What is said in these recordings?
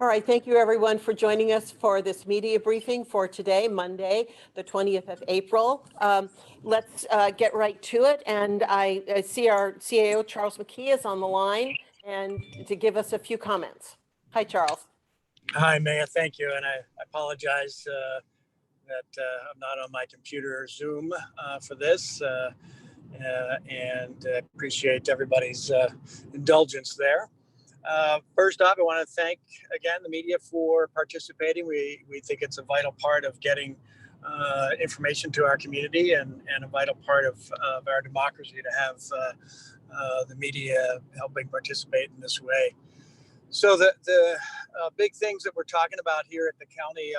All right, thank you everyone for joining us for this media briefing for today, Monday, the 20th of April. Let's get right to it. And I see our CAO, Charles McKee, is on the line and to give us a few comments. Hi, Charles. Hi, Maya. Thank you. And I apologize that I'm not on my computer or Zoom for this. And appreciate everybody's indulgence there. First off, I want to thank again the media for participating. We think it's a vital part of getting information to our community and a vital part of our democracy to have the media helping participate in this way. So the big things that we're talking about here at the county,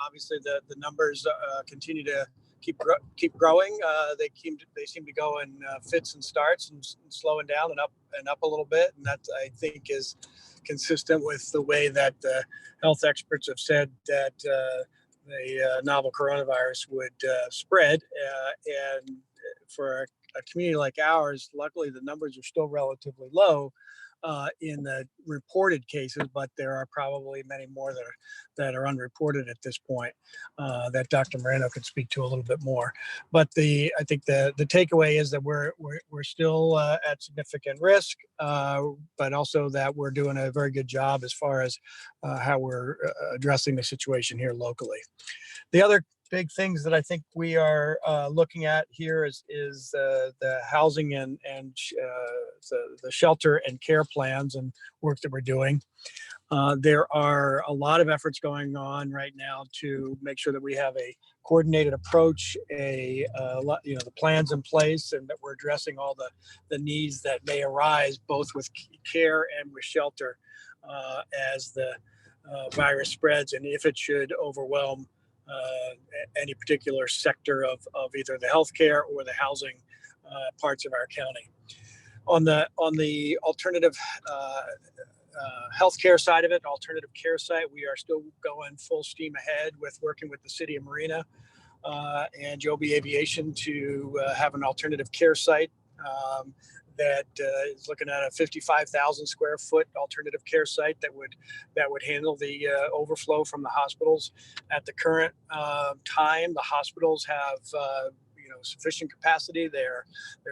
obviously the numbers continue to keep growing. They seem to go in fits and starts and slowing down and up a little bit, and that I think is consistent with the way that health experts have said that the novel coronavirus would spread. And for a community like ours, luckily the numbers are still relatively low in the reported cases, but there are probably many more that are unreported at this point that Dr. Moreno could speak to a little bit more. But I think the takeaway is that we're still at significant risk, but also that we're doing a very good job as far as how we're addressing the situation here locally. The other big things that I think we are looking at here is the housing and the shelter and care plans and work that we're doing. There are a lot of efforts going on right now to make sure that we have a coordinated approach, the plans in place, and that we're addressing all the needs that may arise both with care and with shelter as the virus spreads, and if it should overwhelm any particular sector of either the healthcare or the housing parts of our county. On the alternative healthcare side of it, alternative care side, we are still going full steam ahead with working with the city of Marina and Joby Aviation to have an alternative care site that is looking at a 55,000 square foot alternative care site that would handle the overflow from the hospitals. At the current time, the hospitals have sufficient capacity. Their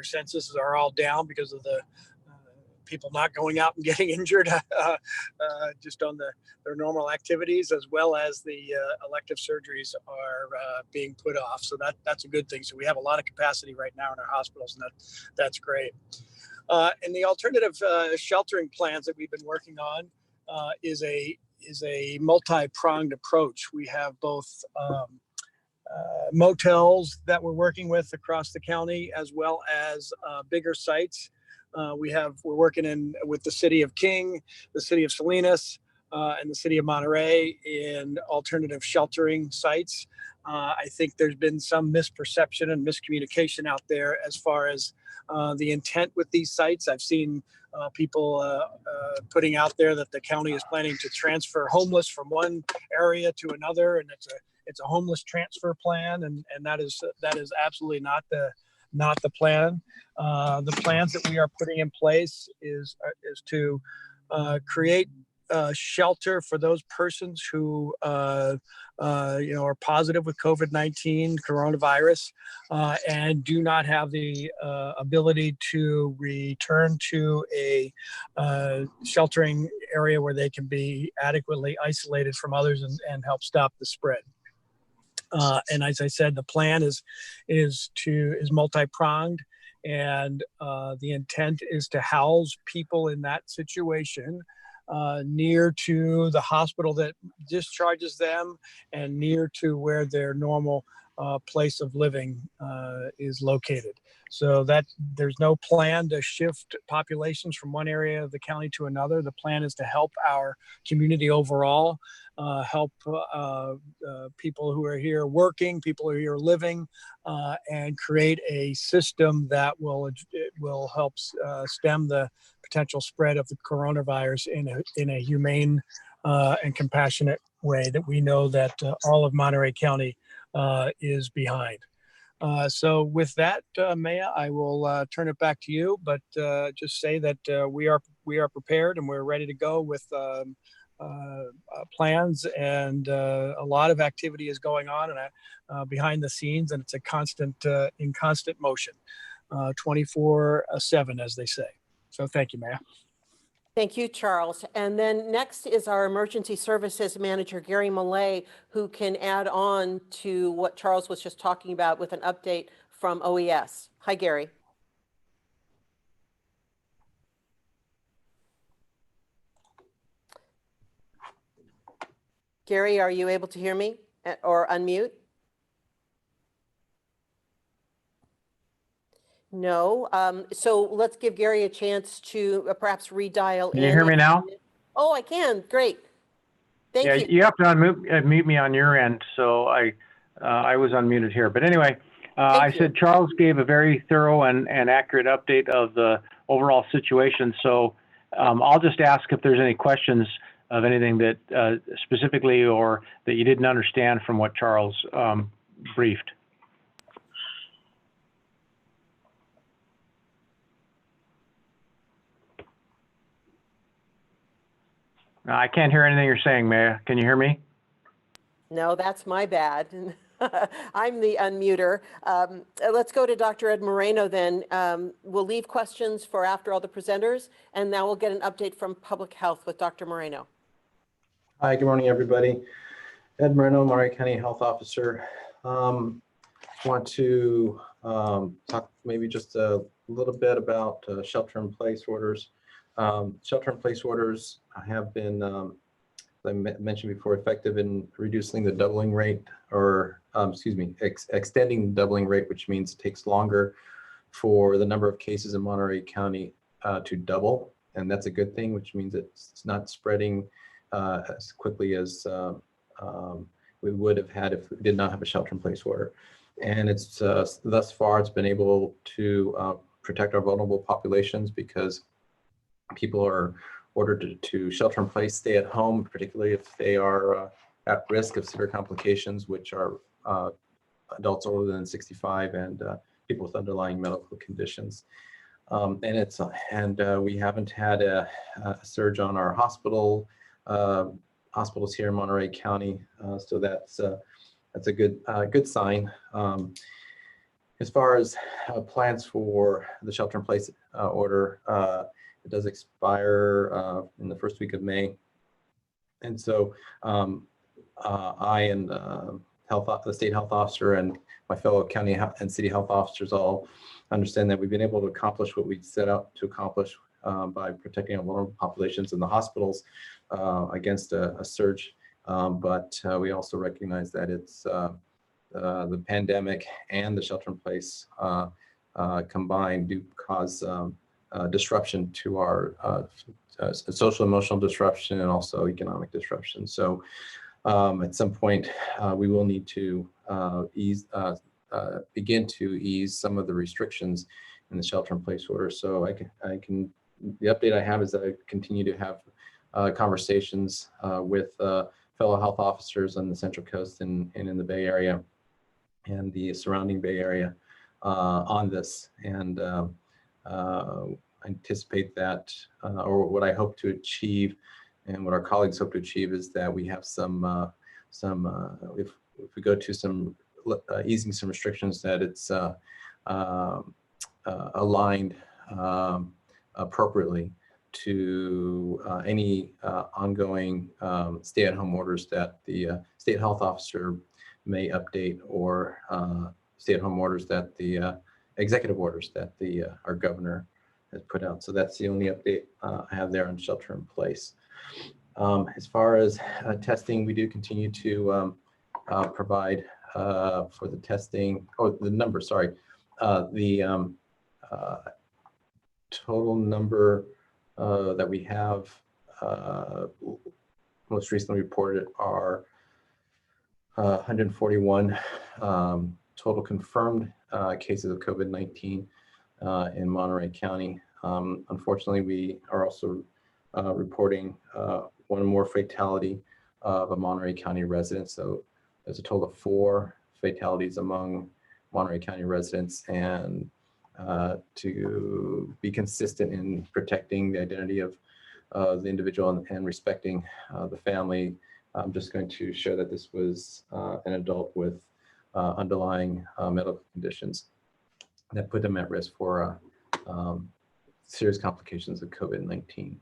censuses are all down because of the people not going out and getting injured just on their normal activities, as well as the elective surgeries are being put off. So that's a good thing. So we have a lot of capacity right now in our hospitals, and that's great. And the alternative sheltering plans that we've been working on is a multi-pronged approach. We have both motels that we're working with across the county, as well as bigger sites. We're working with the city of King, the city of Salinas, and the city of Monterey in alternative sheltering sites. I think there's been some misperception and miscommunication out there as far as the intent with these sites. I've seen people putting out there that the county is planning to transfer homeless from one area to another, and it's a homeless transfer plan, and that is absolutely not the plan. The plans that we are putting in place is to create shelter for those persons who are positive with COVID-19 coronavirus and do not have the ability to return to a sheltering area where they can be adequately isolated from others and help stop the spread. And as I said, the plan is multi-pronged, and the intent is to house people in that situation near to the hospital that discharges them and near to where their normal place of living is located. So that there's no plan to shift populations from one area of the county to another. The plan is to help our community overall, help people who are here working, people who are here living, and create a system that will help stem the potential spread of the coronavirus in a humane and compassionate way that we know that all of Monterey County is behind. So with that, Maya, I will turn it back to you, but just say that we are prepared and we're ready to go with plans, and a lot of activity is going on and behind the scenes, and it's a constant in constant motion, 24/7, as they say. So thank you, Maya. Thank you, Charles. And then next is our Emergency Services Manager, Gary Millay, who can add on to what Charles was just talking about with an update from OES. Hi, Gary. Gary, are you able to hear me or unmute? No. So let's give Gary a chance to perhaps redial in. Can you hear me now? Oh, I can. Great. Thank Yeah, you. you have to mute me on your end, so I was unmuted here. But anyway, I said Charles gave a very thorough and accurate update of the overall situation. So I'll just ask if there's any questions of anything that specifically or that you didn't understand from what Charles briefed. I can't hear anything you're saying, Maya. Can you hear me? No, that's my bad. I'm the unmuter. Let's go to Dr. Ed Moreno then. We'll leave questions for after all the presenters, and now we'll get an update from Public Health with Dr. Moreno. Hi, good morning, everybody. Ed Moreno, Monterey County Health Officer. Want to talk maybe just a little bit about shelter-in-place orders. Shelter-in-place orders have been, as I mentioned before, effective in reducing the doubling rate, or extending the doubling rate, which means it takes longer for the number of cases in Monterey County to double, and that's a good thing, which means it's not spreading as quickly as we would have had if we did not have a shelter-in-place order. And it's thus far it's been able to protect our vulnerable populations, because people are ordered to shelter in place, stay at home, particularly if they are at risk of severe complications, which are adults older than 65 and people with underlying medical conditions. We haven't had a surge on our hospitals here in Monterey County, so that's a good sign. As far as plans for the shelter-in-place order, it does expire in the first week of May, and so I and the state health officer and my fellow county and city health officers all understand that we've been able to accomplish what we set out to accomplish by protecting our vulnerable populations in the hospitals against a surge. But we also recognize that it's the pandemic and the shelter-in-place combined do cause disruption to our social emotional disruption and also economic disruption. So at some point we will need to begin to ease some of the restrictions in the shelter-in-place order. So the update I have is that I continue to have conversations with fellow health officers on the Central Coast and in the Bay Area and the surrounding Bay Area on this. And I anticipate that, or what I hope to achieve and what our colleagues hope to achieve, is that we have if we go to some easing some restrictions, that it's aligned appropriately to any ongoing stay-at-home orders that the state health officer may update, or stay-at-home orders that the executive orders that our governor has put out. So that's the only update I have there on shelter-in-place. As far as testing, we do continue to provide for the testing, the number, sorry, the total number that we have most recently reported are 141 total confirmed cases of COVID-19 in Monterey County. Unfortunately, we are also reporting one more fatality of a Monterey County resident. So there's a total of 4 fatalities among Monterey County residents, and to be consistent in protecting the identity of the individual and respecting the family. I'm just going to show that this was an adult with underlying medical conditions that put them at risk for serious complications of COVID-19.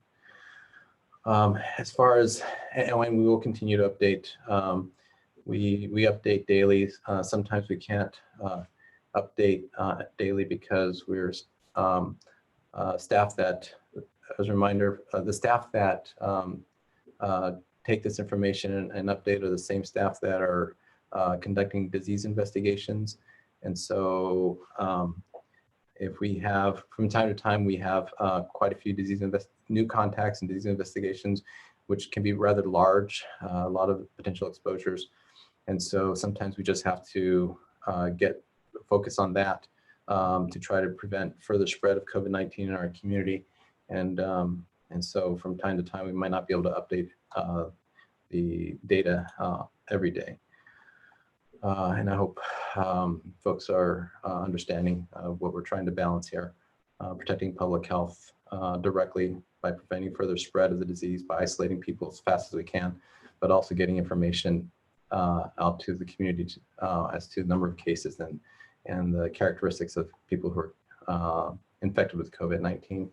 As far as, and we will continue to update, we update daily. Sometimes we can't update daily because we're staff that, as a reminder, the staff that take this information and update are the same staff that are conducting disease investigations. And so if we have, from time to time, we have quite a few new contacts and disease investigations, which can be rather large, a lot of potential exposures. And so sometimes we just have to focus on that to try to prevent further spread of COVID-19 in our community. And so from time to time, we might not be able to update the data every day. And I hope folks are understanding what we're trying to balance here, protecting public health directly by preventing further spread of the disease, by isolating people as fast as we can, but also getting information out to the community as to the number of cases and the characteristics of people who are infected with COVID-19.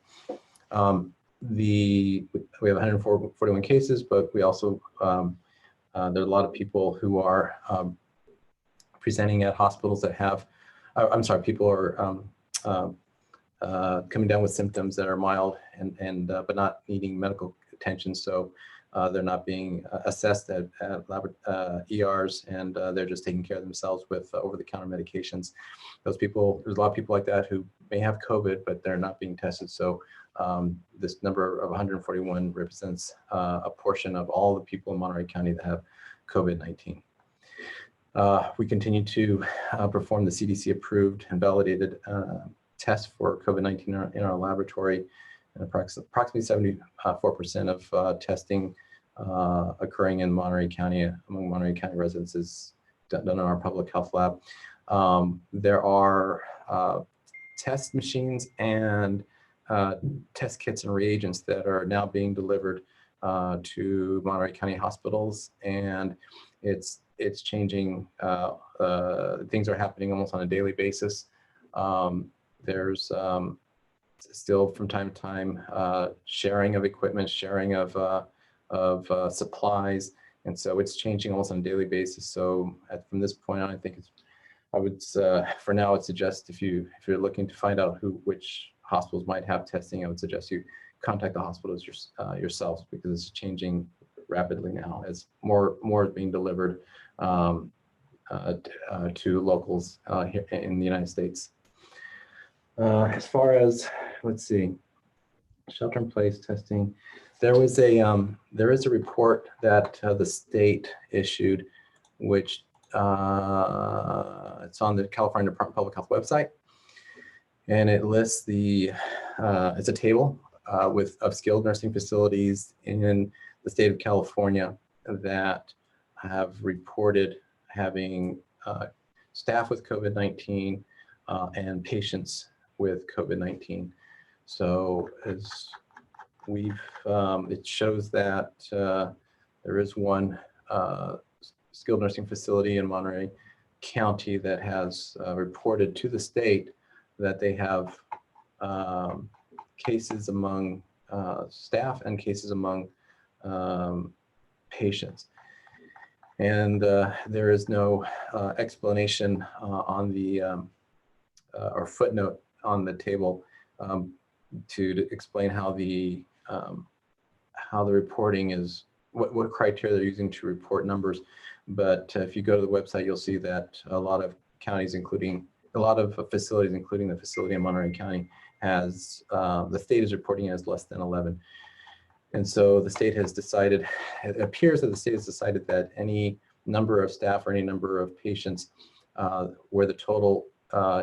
We have 141 cases, but we also, there are a lot of people who are presenting at hospitals that have, I'm sorry, people are coming down with symptoms that are mild but not needing medical attention. So they're not being assessed at ERs, and they're just taking care of themselves with over-the-counter medications. Those people, there's a lot of people like that who may have COVID, but they're not being tested. So this number of 141 represents a portion of all the people in Monterey County that have COVID-19. We continue to perform the CDC approved and validated tests for COVID-19 in our laboratory, and approximately 74% of testing occurring in Monterey County, among Monterey County residents, is done in our public health lab. There are test machines and test kits and reagents that are now being delivered to Monterey County hospitals, and it's changing. Things are happening almost on a daily basis. There's still from time to time sharing of equipment, sharing of supplies, and so it's changing almost on a daily basis. So from this point on, I think I would for now I'd suggest if you're looking to find out which hospitals might have testing, I would suggest you contact the hospitals yourselves, because it's changing rapidly now as more is being delivered to locals here in the United States. As far as, let's see, shelter-in-place testing, there is a report that the state issued, which it's on the California Department of Public Health website, and it lists it's a table of skilled nursing facilities in the state of California that have reported having staff with COVID-19 and patients with COVID-19. So as it shows that there is one skilled nursing facility in Monterey County that has reported to the state that they have cases among staff and cases among patients. And there is no explanation on the or footnote on the table to explain how the reporting is, what criteria they're using to report numbers. But if you go to the website, you'll see that a lot of counties, including a lot of facilities, including the facility in Monterey County, has the state is reporting as less than 11. And so the state has decided, it appears that the state has decided that any number of staff or any number of patients where the total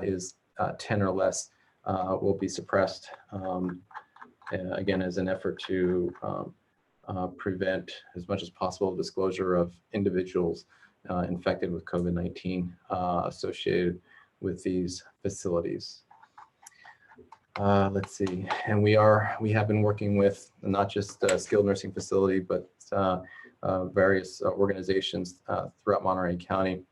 is 10 or less will be suppressed, again, as an effort to prevent as much as possible disclosure of individuals infected with COVID-19 associated with these facilities. let's see, and we have been working with not just a skilled nursing facility, but various organizations throughout Monterey County,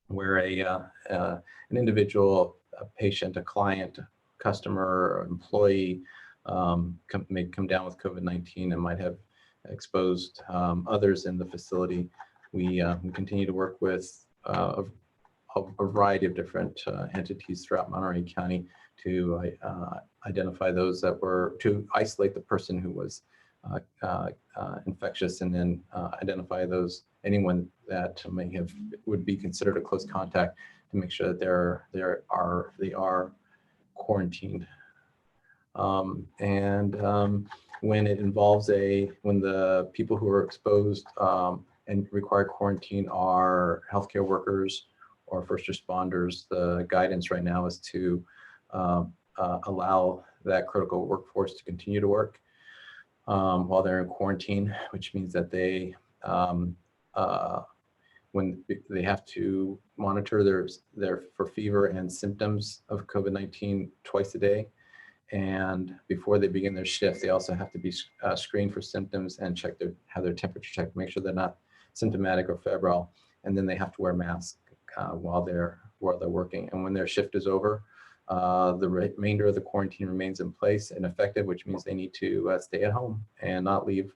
where an individual, a patient, a client, customer, or employee may come down with COVID-19 and might have exposed others in the facility. We continue to work with a variety of different entities throughout Monterey County to identify those to isolate the person who was infectious, and then identify anyone that would be considered a close contact, to make sure that they are quarantined. When it involves when the people who are exposed and require quarantine are healthcare workers or first responders, the guidance right now is to allow that critical workforce to continue to work while they're in quarantine, which means that when they have to monitor for fever and symptoms of COVID-19 twice a day. And before they begin their shift, they also have to be screened for symptoms and have their temperature checked to make sure they're not symptomatic or febrile. And then they have to wear masks while they're working. And when their shift is over, the remainder of the quarantine remains in place and effective, which means they need to stay at home and not leave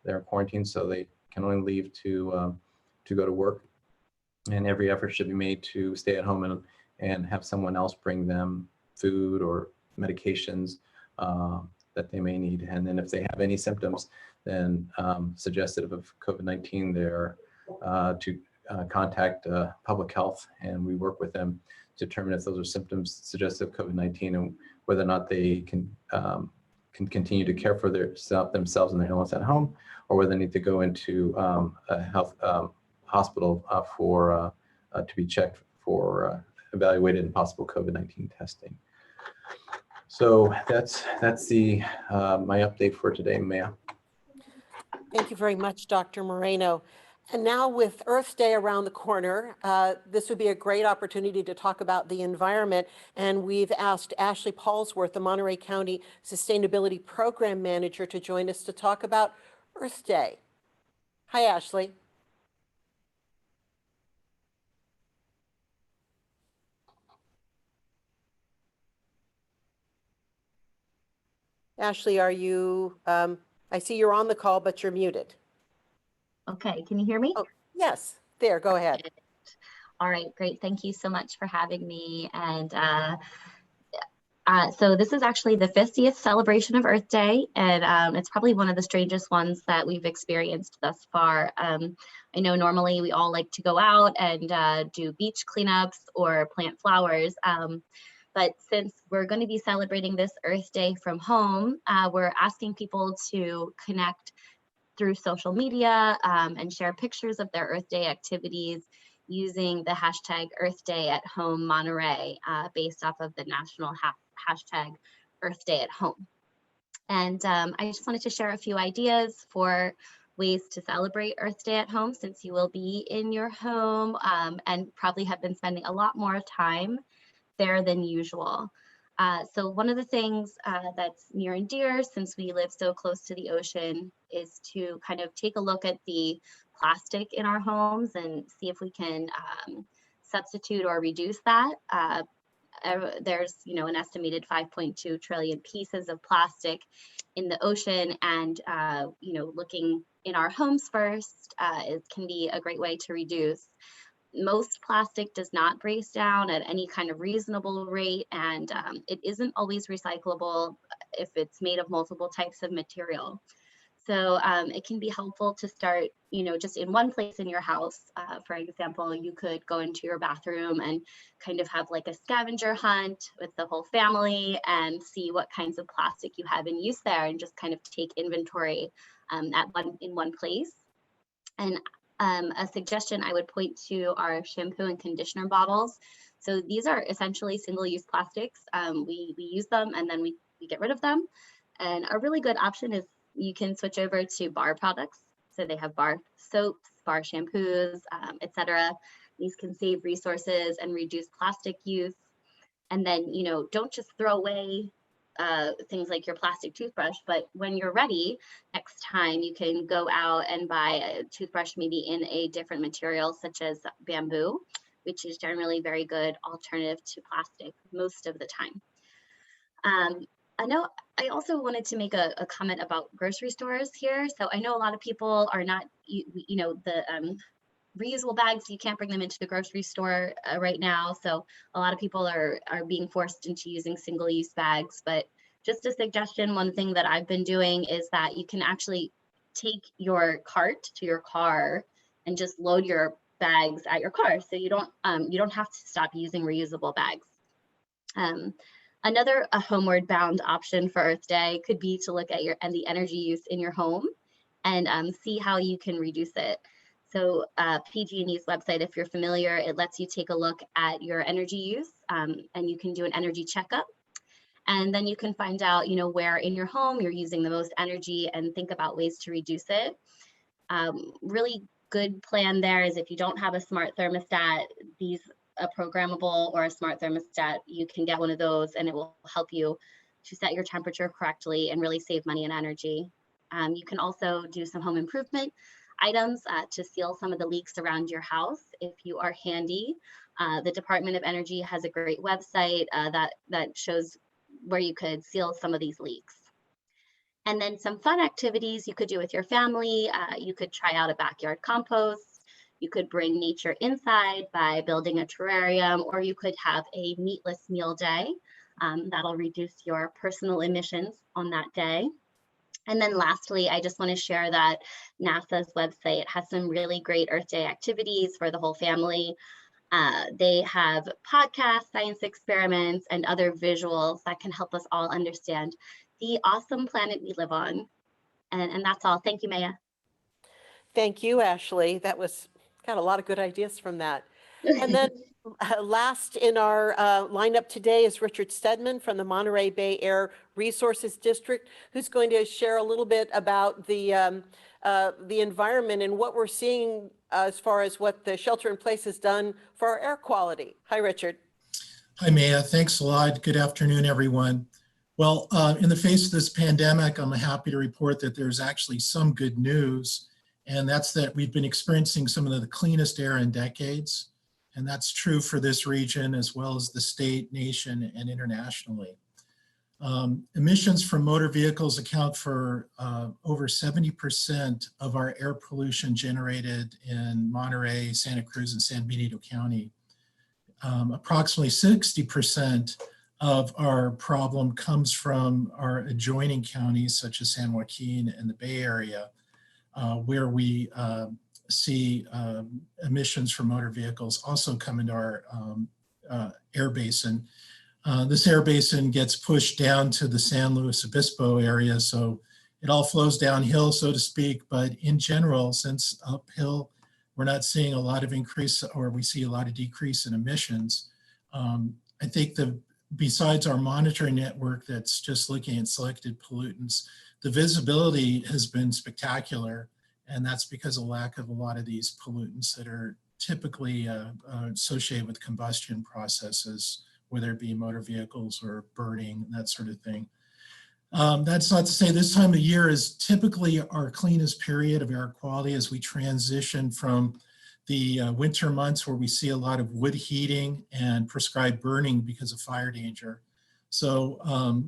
their quarantine. So they can only leave to go to work. And every effort should be made to stay at home and have someone else bring them food or medications that they may need. And then if they have any symptoms, then suggestive of COVID-19, they're to contact public health, and we work with them to determine if those are symptoms suggestive of COVID-19 and whether or not they can continue to care for themselves and their illness at home, or whether they need to go into a health hospital to be checked for evaluated and possible COVID-19 testing. So that's my update for today, Maya. Thank you very much, Dr. Moreno. And now, with Earth Day around the corner, this would be a great opportunity to talk about the environment. And we've asked Ashley Paulsworth, the Monterey County Sustainability Program Manager, to join us to talk about Earth Day. Hi, Ashley. Ashley, are you, I see you're on the call, but you're muted. Okay, can you hear me? Oh, yes, there, go ahead. All right, great. Thank you so much for having me. And so this is actually the 50th celebration of Earth Day, and it's probably one of the strangest ones that we've experienced thus far. I know normally we all like to go out and do beach cleanups or plant flowers. But since we're going to be celebrating this Earth Day from home, we're asking people to connect through social media and share pictures of their Earth Day activities using the hashtag Earth Day at Home Monterey, based off of the national hashtag Earth Day at Home. And I just wanted to share a few ideas for ways to celebrate Earth Day at home, since you will be in your home and probably have been spending a lot more time there than usual. So one of the things that's near and dear, since we live so close to the ocean, is to kind of take a look at the plastic in our homes and see if we can substitute or reduce that. There's, an estimated 5.2 trillion pieces of plastic in the ocean, and looking in our homes first can be a great way to reduce. Most plastic does not break down at any kind of reasonable rate, and it isn't always recyclable if it's made of multiple types of material. So it can be helpful to start, just in one place in your house. For example, you could go into your bathroom and kind of have like a scavenger hunt with the whole family and see what kinds of plastic you have in use there, and just kind of take inventory in one place. And a suggestion I would point to are shampoo and conditioner bottles. So these are essentially single-use plastics. We use them and then we get rid of them. And a really good option is you can switch over to bar products. So they have bar soaps, bar shampoos, etc. These can save resources and reduce plastic use. And then, don't just throw away things like your plastic toothbrush, but when you're ready, next time you can go out and buy a toothbrush maybe in a different material such as bamboo, which is generally very good alternative to plastic most of the time. I also wanted to make a comment about grocery stores here. So I know a lot of people are not, the reusable bags, you can't bring them into the grocery store right now. So a lot of people are being forced into using single-use bags. But just a suggestion, one thing that I've been doing is that you can actually take your cart to your car and just load your bags at your car. So you don't have to stop using reusable bags. Another homeward bound option for Earth Day could be to look at the energy use in your home and see how you can reduce it. So PG&E's website, if you're familiar, it lets you take a look at your energy use and you can do an energy checkup. And then you can find out, where in your home you're using the most energy and think about ways to reduce it. Really good plan there is if you don't have a smart thermostat, a programmable or a smart thermostat, you can get one of those and it will help you to set your temperature correctly and really save money and energy. You can also do some home improvement items to seal some of the leaks around your house if you are handy. The Department of Energy has a great website that shows where you could seal some of these leaks. And then some fun activities you could do with your family. You could try out a backyard compost. You could bring nature inside by building a terrarium, or you could have a meatless meal day. That'll reduce your personal emissions on that day. And then lastly, I just want to share that NASA's website has some really great Earth Day activities for the whole family. They have podcasts, science experiments, and other visuals that can help us all understand the awesome planet we live on. And that's all. Thank you, Maya. Thank you, Ashley. That was got a lot of good ideas from that. And then last in our lineup today is Richard Stedman from the Monterey Bay Air Resources District, who's going to share a little bit about the environment and what we're seeing as far as what the shelter in place has done for our air quality. Hi, Richard. Hi, Maya. Thanks a lot. Good afternoon, everyone. Well, in the face of this pandemic, I'm happy to report that there's actually some good news, and that's that we've been experiencing some of the cleanest air in decades. And that's true for this region as well as the state, nation, and internationally. Emissions from motor vehicles account for over 70% of our air pollution generated in Monterey, Santa Cruz, and San Benito County. Approximately 60% of our problem comes from our adjoining counties, such as San Joaquin and the Bay Area, where we see emissions from motor vehicles also come into our air basin. This air basin gets pushed down to the San Luis Obispo area, so it all flows downhill, so to speak. But in general, since uphill, we're not seeing a lot of increase, or we see a lot of decrease in emissions. I think besides our monitoring network that's just looking at selected pollutants, the visibility has been spectacular. And that's because of lack of a lot of these pollutants that are typically associated with combustion processes, whether it be motor vehicles or burning, that sort of thing. That's not to say this time of year is typically our cleanest period of air quality as we transition from the winter months where we see a lot of wood heating and prescribed burning because of fire danger. So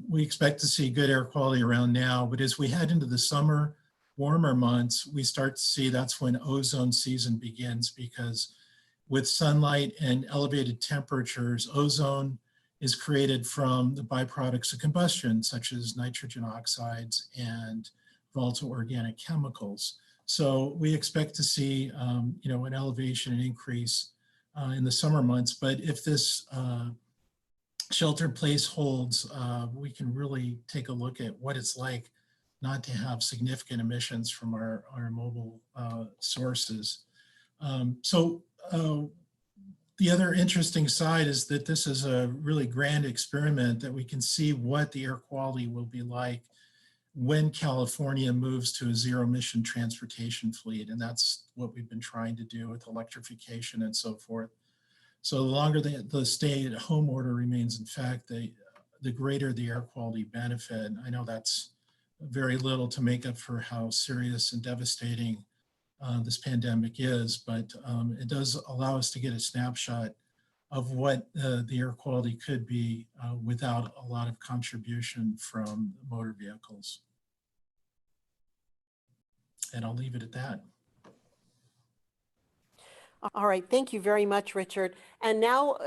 we expect to see good air quality around now, but as we head into the summer, warmer months, we start to see that's when ozone season begins, because with sunlight and elevated temperatures, ozone is created from the byproducts of combustion, such as nitrogen oxides and volatile organic chemicals. So we expect to see, an elevation and increase in the summer months. But if this shelter in place holds, we can really take a look at what it's like not to have significant emissions from our mobile sources. The other interesting side is that this is a really grand experiment that we can see what the air quality will be like when California moves to a zero emission transportation fleet. And that's what we've been trying to do with electrification and so forth. So the longer the stay-at-home order remains in fact, the greater the air quality benefit. I know that's very little to make up for how serious and devastating this pandemic is, but it does allow us to get a snapshot of what the air quality could be without a lot of contribution from motor vehicles. And I'll leave it at that. All right, thank you very much, Richard. And now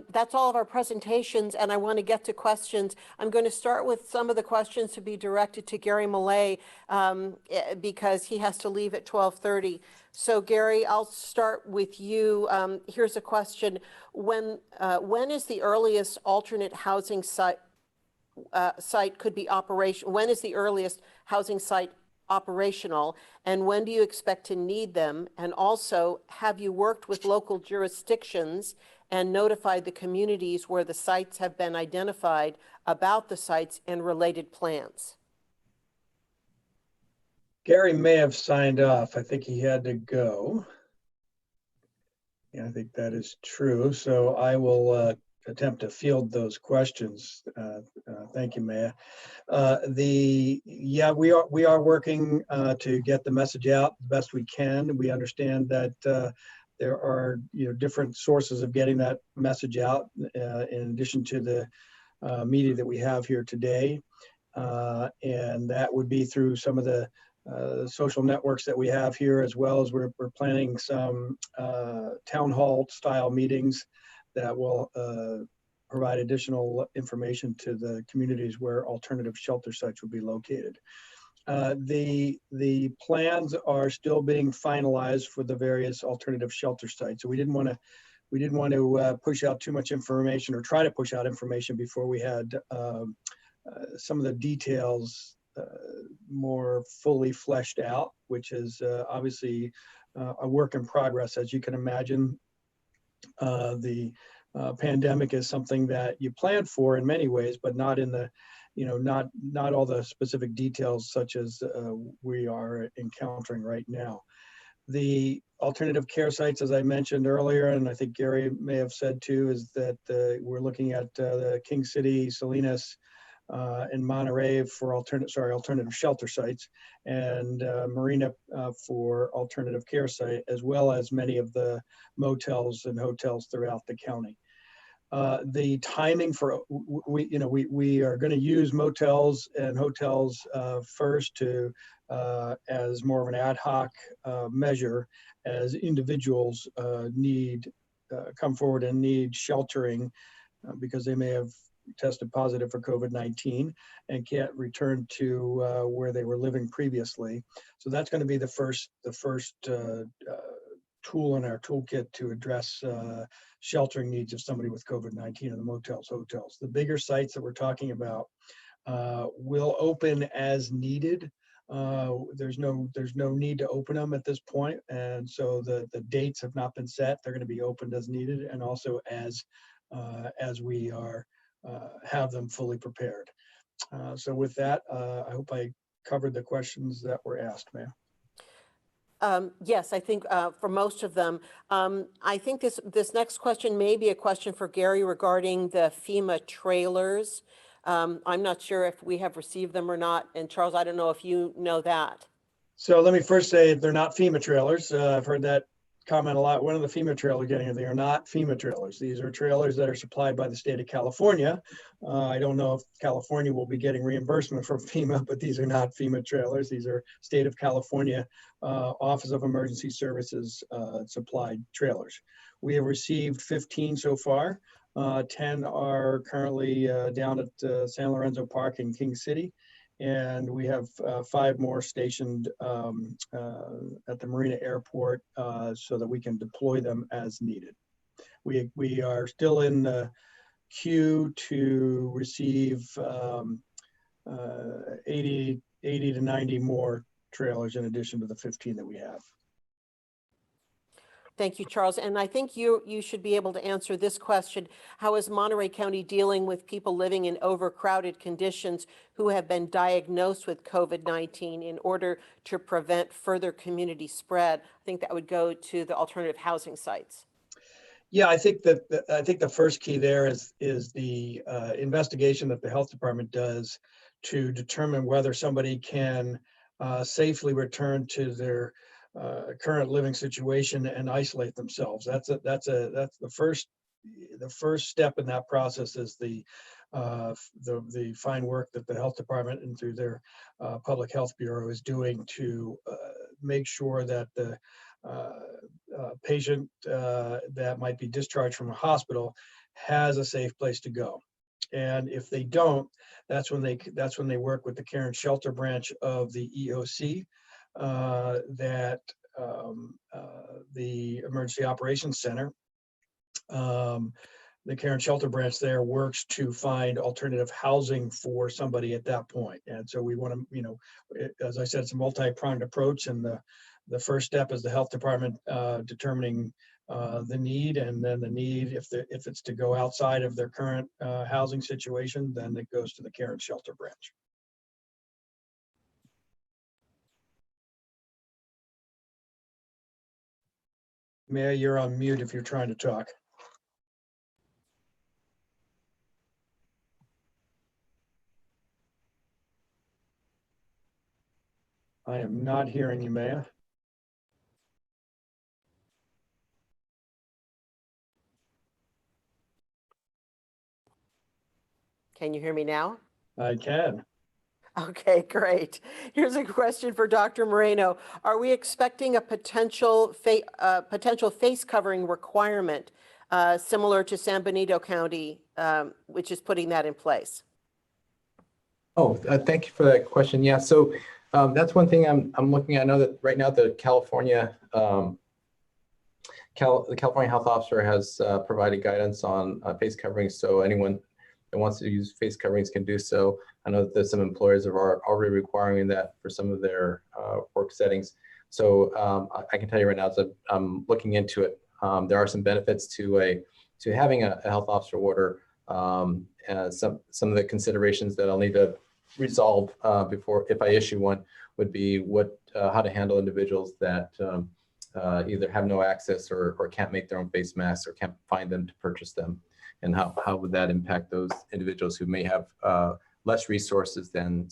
that's all of our presentations, and I want to get to questions. I'm going to start with some of the questions to be directed to Gary Millay because he has to leave at 12:30. So Gary, I'll start with you. Here's a question. When is the earliest alternate housing site could be operational? When is the earliest housing site operational, and when do you expect to need them? And also, have you worked with local jurisdictions and notified the communities where the sites have been identified about the sites and related plans? Gary may have signed off. I think he had to go. Yeah, I think that is true. So I will attempt to field those questions. Thank you, Maya. We are working to get the message out the best we can. We understand that there are different sources of getting that message out in addition to the media that we have here today, and that would be through some of the social networks that we have here, as well as we're planning some town hall style meetings that will provide additional information to the communities where alternative shelter sites will be located. The plans are still being finalized for the various alternative shelter sites. So we didn't want to push out too much information or try to push out information before we had some of the details more fully fleshed out, which is obviously a work in progress. As you can imagine, the pandemic is something that you plan for in many ways, but not in the, not all the specific details such as we are encountering right now. The alternative care sites, as I mentioned earlier, and I think Gary may have said too, is that we're looking at the King City, Salinas, and Monterey for alternative shelter sites, and Marina for alternative care site, as well as many of the motels and hotels throughout the county. The timing for we are going to use motels and hotels first to as more of an ad hoc measure as individuals come forward and need sheltering because they may have tested positive for COVID-19 and can't return to where they were living previously. So that's going to be the first tool in our toolkit to address sheltering needs of somebody with COVID-19 in the motels, hotels. The bigger sites that we're talking about will open as needed. There's no need to open them at this point, and so the dates have not been set. They're going to be opened as needed, and also as we are have them fully prepared. So with that, I hope I covered the questions that were asked, ma'am. Yes, I think for most of them. I think this next question may be a question for Gary regarding the FEMA trailers. I'm not sure if we have received them or not. And Charles, I don't know if you know that. So let me first say they're not FEMA trailers. I've heard that comment a lot. When are the FEMA trailers getting? They are not FEMA trailers. These are trailers that are supplied by the state of California. I don't know if California will be getting reimbursement from FEMA, but these are not FEMA trailers. These are state of California Office of Emergency Services supplied trailers. We have received 15 so far. 10 are currently down at San Lorenzo Park in King City. And we have 5 more stationed at the Marina Airport so that we can deploy them as needed. We are still in the queue to receive 80 to 90 more trailers in addition to the 15 that we have. Thank you, Charles. And I think you should be able to answer this question. How is Monterey County dealing with people living in overcrowded conditions who have been diagnosed with COVID-19 in order to prevent further community spread? I think that would go to the alternative housing sites. Yeah, I think that I think the first key there is the investigation that the health department does to determine whether somebody can safely return to their current living situation and isolate themselves. That's the first step in that process is the fine work that the health department and through their public health bureau is doing to make sure that the patient that might be discharged from a hospital has a safe place to go. And if they don't, that's when they work with the care and shelter branch of the EOC, that the Emergency Operations Center, the care and shelter branch there works to find alternative housing for somebody at that point. And so we want to, as I said, it's a multi-pronged approach, and the first step is the health department determining the need, and then the need, if it's to go outside of their current housing situation, then it goes to the care and shelter branch. Maya, you're on mute if you're trying to talk. I am not hearing you, Maya. Can you hear me now? I can. Okay, great. Here's a question for Dr. Moreno. Are we expecting a potential face covering requirement similar to San Benito County, which is putting that in place? Oh, thank you for that question. Yeah, so that's one thing I'm looking at. I know that right now the California health officer has provided guidance on face coverings, so anyone that wants to use face coverings can do so. I know that there's some employers are already requiring that for some of their work settings. So I can tell you right now, as I'm looking into it, there are some benefits to having a health officer order. Some of the considerations that I'll need to resolve before, if I issue one, would be how to handle individuals that either have no access or can't make their own face masks or can't find them to purchase them, and how would that impact those individuals who may have less resources than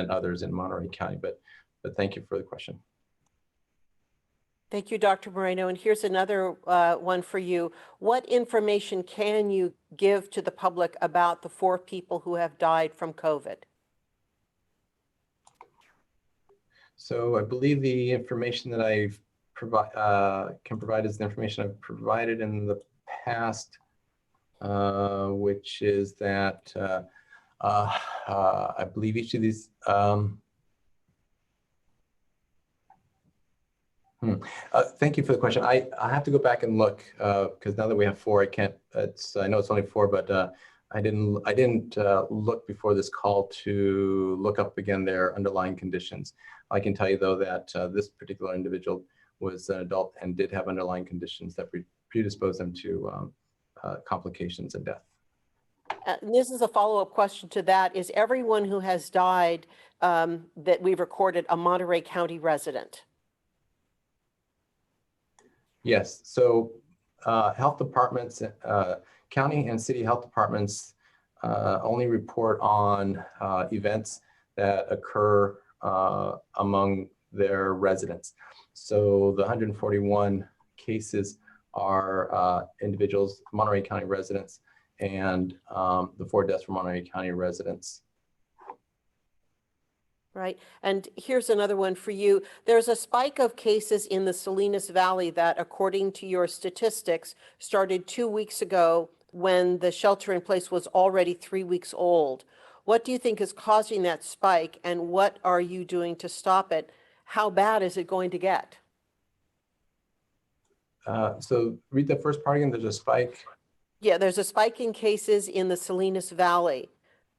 others in Monterey County. But thank you for the question. Thank you, Dr. Moreno. And here's another one for you. What information can you give to the public about the 4 people who have died from COVID? So I believe the information that I can provide is the information I've provided in the past, which is that I believe each of these. Thank you for the question. I have to go back and look because now that we have 4, I can't. I know it's only 4, but I didn't look before this call to look up again their underlying conditions. I can tell you though that this particular individual was an adult and did have underlying conditions that predisposed them to complications and death. This is a follow-up question to that. Is everyone who has died that we've recorded a Monterey County resident? Yes. So health departments, county and city health departments only report on events that occur among their residents. So the 141 cases are individuals, Monterey County residents, and the 4 deaths from Monterey County residents. Right. And here's another one for you. There's a spike of cases in the Salinas Valley that, according to your statistics, started 2 weeks ago when the shelter in place was already 3 weeks old. What do you think is causing that spike, and what are you doing to stop it? How bad is it going to get? So read the first part again. There's a spike. Yeah, there's a spike in cases in the Salinas Valley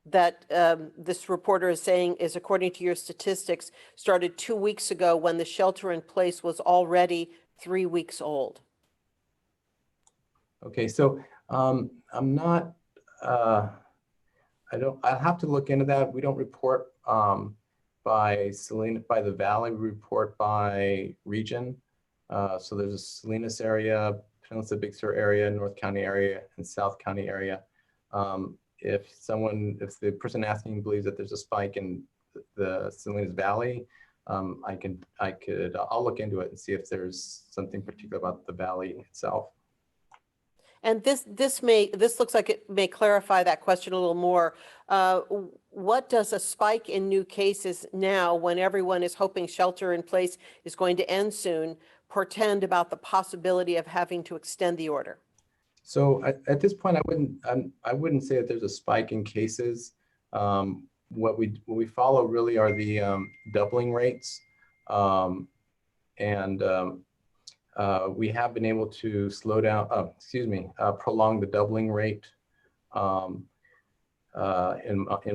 that this reporter is saying is, according to your statistics, started 2 weeks ago when the shelter in place was already 3 weeks old. Okay, so I'm not, I'll have to look into that. We don't report by the valley, we report by region. So there's a Salinas area, Peninsula Big Sur area, North County area, and South County area. If the person asking believes that there's a spike in the Salinas Valley, I'll look into it and see if there's something particular about the valley itself. And this looks like it may clarify that question a little more. What does a spike in new cases now, when everyone is hoping shelter in place is going to end soon, portend about the possibility of having to extend the order? So at this point, I wouldn't say that there's a spike in cases. What we follow really are the doubling rates, we have been able to prolong the doubling rate in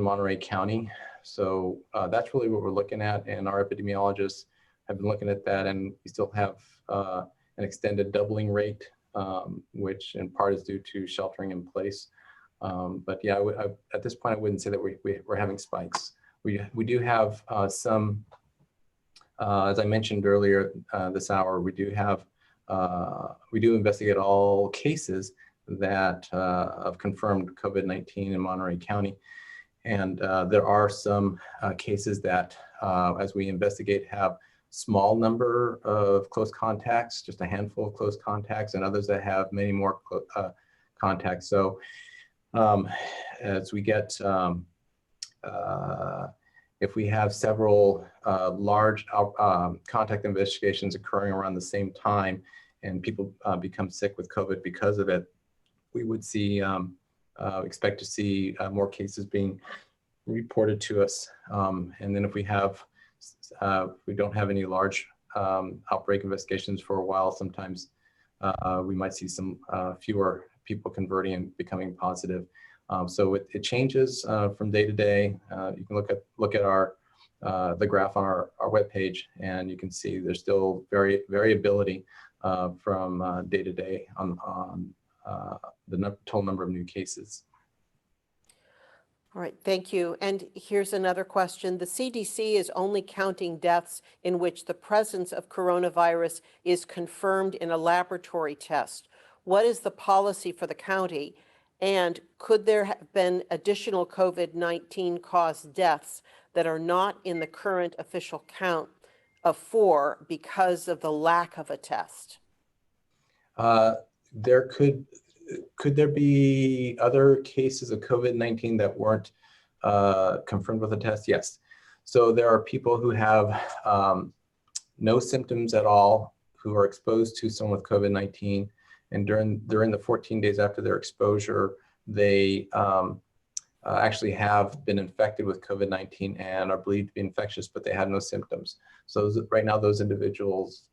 Monterey County. So that's really what we're looking at, and our epidemiologists have been looking at that, and we still have an extended doubling rate, which in part is due to sheltering in place. But yeah, at this point, I wouldn't say that we're having spikes. We do have some, as I mentioned earlier this hour, we do investigate all cases that of confirmed COVID-19 in Monterey County. And there are some cases that, as we investigate, have small number of close contacts, just a handful of close contacts, and others that have many more contacts. So as we get, if we have several large contact investigations occurring around the same time, and people become sick with COVID because of it, we would see, expect to see more cases being reported to us. And then if we don't have any large outbreak investigations for a while, sometimes we might see some fewer people converting and becoming positive. So it changes from day to day. You can look at our the graph on our webpage, and you can see there's still variability from day to day on the total number of new cases. All right, thank you. And here's another question. The CDC is only counting deaths in which the presence of coronavirus is confirmed in a laboratory test. What is the policy for the county? And could there have been additional COVID-19 caused deaths that are not in the current official count of 4 because of the lack of a test? Could there be other cases of COVID-19 that weren't confirmed with a test? Yes. So there are people who have no symptoms at all, who are exposed to someone with COVID-19, and during the 14 days after their exposure, they actually have been infected with COVID-19 and are believed to be infectious, but they have no symptoms. So right now, those individuals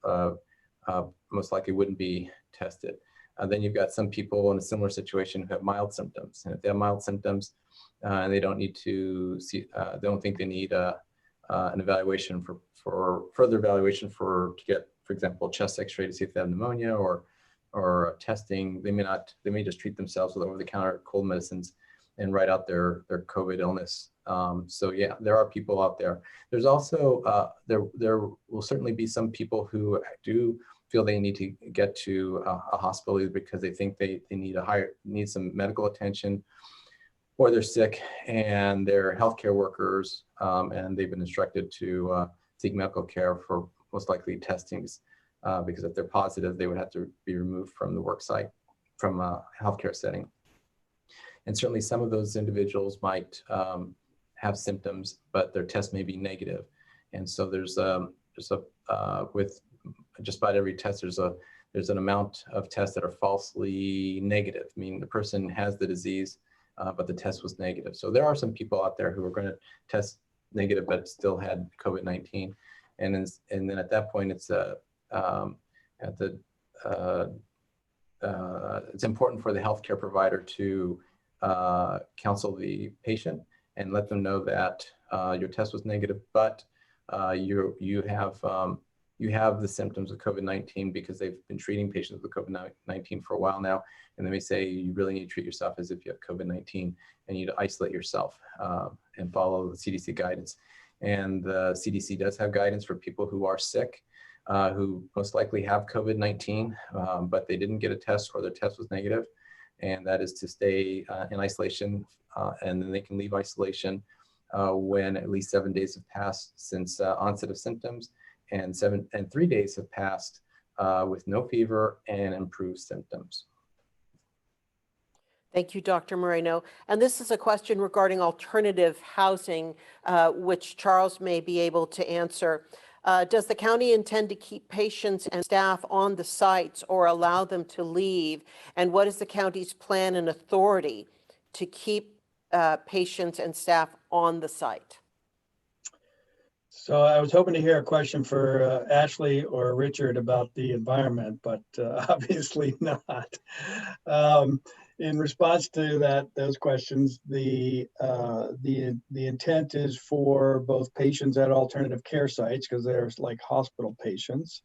most likely wouldn't be tested. Then you've got some people in a similar situation who have mild symptoms, and if they have mild symptoms, and they don't need to see, they don't think they need an evaluation for further evaluation to get, for example, chest X-ray to see if they have pneumonia or testing. They may just treat themselves with over-the-counter cold medicines and write out their COVID illness. So yeah, there are people out there. There's also there will certainly be some people who do feel they need to get to a hospital either because they think they need some medical attention, or they're sick and they're healthcare workers, and they've been instructed to seek medical care for most likely testings, because if they're positive, they would have to be removed from the work site, from a healthcare setting. And certainly some of those individuals might have symptoms, but their test may be negative. And so with just about every test, there's an amount of tests that are falsely negative, meaning the person has the disease, but the test was negative. So there are some people out there who are going to test negative, but still had COVID-19. And then at that point, it's important for the healthcare provider to counsel the patient and let them know that your test was negative, but you have the symptoms of COVID-19 because they've been treating patients with COVID-19 for a while now. And they may say you really need to treat yourself as if you have COVID-19 and you need to isolate yourself and follow the CDC guidance. And the CDC does have guidance for people who are sick, who most likely have COVID-19, but they didn't get a test or their test was negative. And that is to stay in isolation, and then they can leave isolation when at least 7 days have passed since onset of symptoms, and 3 days have passed with no fever and improved symptoms. Thank you, Dr. Moreno. And this is a question regarding alternative housing, which Charles may be able to answer. Does the county intend to keep patients and staff on the sites or allow them to leave? And what is the county's plan and authority to keep patients and staff on the site? So I was hoping to hear a question for Ashley or Richard about the environment, but obviously not. In response to those questions, the intent is for both patients at alternative care sites, because there's like hospital patients,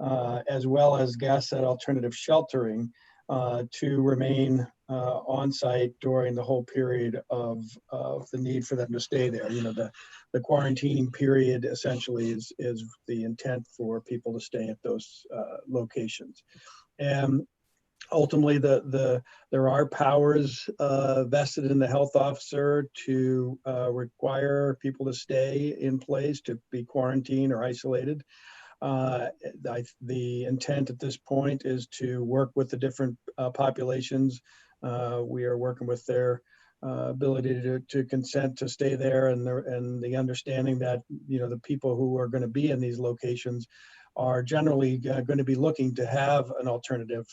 as well as guests at alternative sheltering, to remain on site during the whole period of the need for them to stay there. You know, the quarantining period essentially is the intent for people to stay at those locations. And ultimately, there are powers vested in the health officer to require people to stay in place, to be quarantined or isolated. The intent at this point is to work with the different populations. We are working with their ability to consent to stay there, and the understanding that, you know, the people who are going to be in these locations are generally going to be looking to have an alternative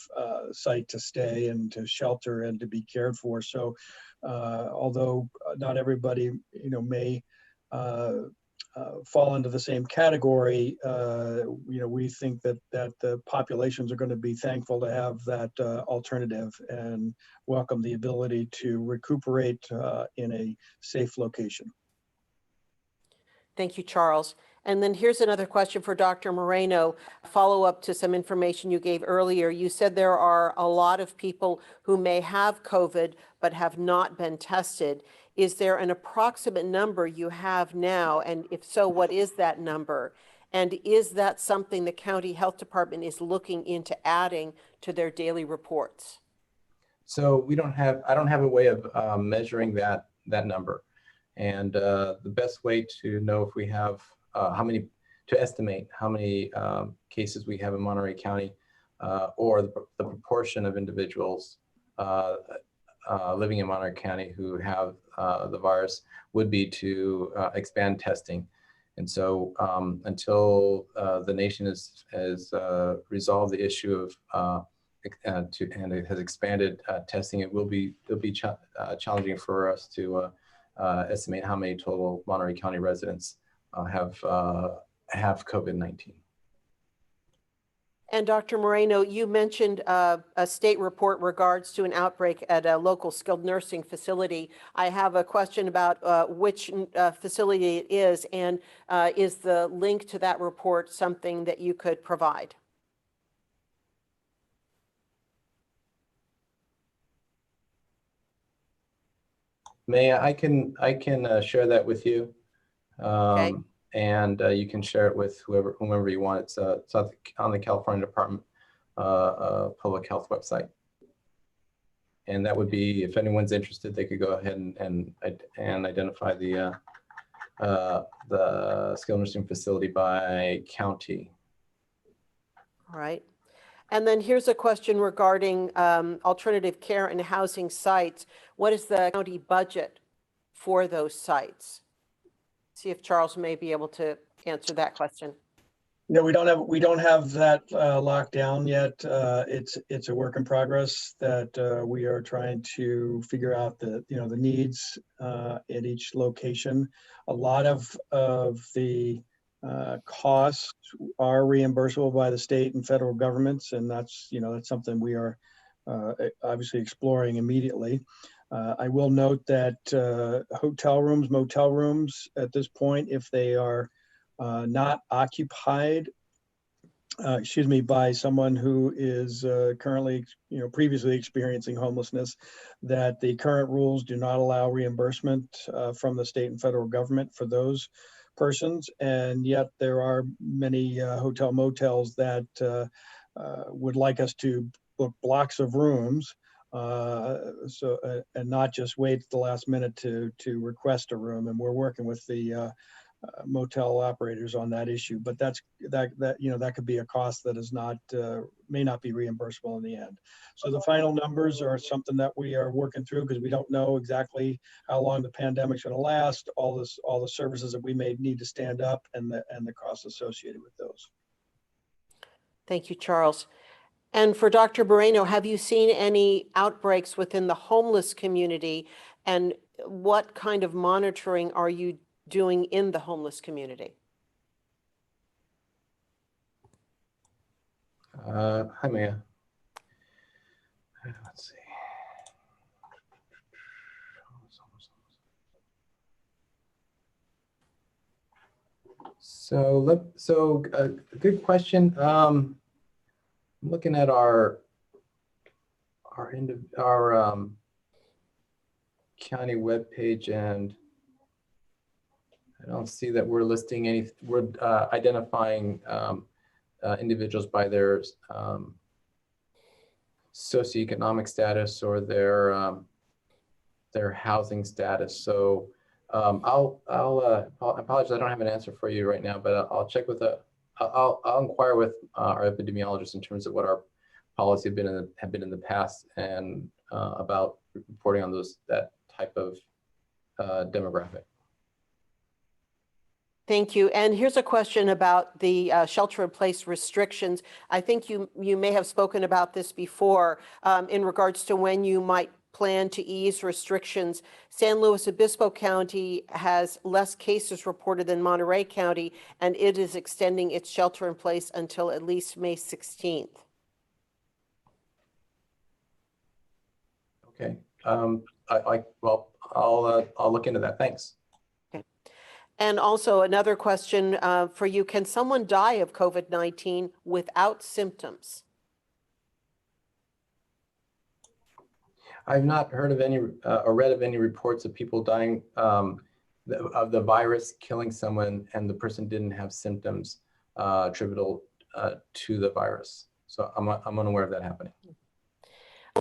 site to stay and to shelter and to be cared for. So although not everybody, you know, may fall into the same category, you know, we think that the populations are going to be thankful to have that alternative and welcome the ability to recuperate in a safe location. Thank you, Charles. And then here's another question for Dr. Moreno, follow up to some information you gave earlier. You said there are a lot of people who may have COVID but have not been tested. Is there an approximate number you have now? And if so, what is that number? And is that something the county health department is looking into adding to their daily reports? So I don't have a way of measuring that number. And the best way to know if we have to estimate how many cases we have in Monterey County, or the proportion of individuals living in Monterey County who have the virus, would be to expand testing. And so until the nation has resolved the issue of and it has expanded testing, it'll be challenging for us to estimate how many total Monterey County residents have COVID-19. And Dr. Moreno, you mentioned a state report regards to an outbreak at a local skilled nursing facility. I have a question about which facility it is, and is the link to that report something that you could provide? I can share that with you. Okay. And you can share it with whomever you want. It's on the California Department Public Health website. And that would be, if anyone's interested, they could go ahead and identify the skilled nursing facility by county. All right. And then here's a question regarding alternative care and housing sites. What is the county budget for those sites? See if Charles may be able to answer that question. No, we don't have that locked down yet. It's a work in progress that we are trying to figure out the needs at each location. A lot of the costs are reimbursable by the state and federal governments, and that's something we are obviously exploring immediately. I will note that hotel rooms, motel rooms at this point, if they are not occupied, by someone who is currently, previously experiencing homelessness, that the current rules do not allow reimbursement from the state and federal government for those persons, and yet there are many hotel motels that would like us to book blocks of rooms, and not just wait at the last minute to request a room. And we're working with the motel operators on that issue, but that could be a cost that is not may not be reimbursable in the end. So the final numbers are something that we are working through, because we don't know exactly how long the pandemic's going to last, all the services that we may need to stand up, and the costs associated with those. Thank you, Charles. And for Dr. Moreno, have you seen any outbreaks within the homeless community, and what kind of monitoring are you doing in the homeless community? Hi, Maya. Let's see. So good question. I'm looking at our county webpage, and I don't see that we're listing any. We're identifying individuals by their socioeconomic status or their housing status. So I apologize, I don't have an answer for you right now, but I'll check with I'll inquire with our epidemiologist in terms of what our policy have been in the past, and about reporting on that type of demographic. Thank you. And here's a question about the shelter-in-place restrictions. I think you may have spoken about this before in regards to when you might plan to ease restrictions. San Luis Obispo County has less cases reported than Monterey County, and it is extending its shelter-in-place until at least May 16th. Okay. Well, I'll look into that. Thanks. And also another question for you. Can someone die of COVID-19 without symptoms? I've not heard of any or read of any reports of people dying of the virus killing someone and the person didn't have symptoms attributable to the virus. So I'm unaware of that happening.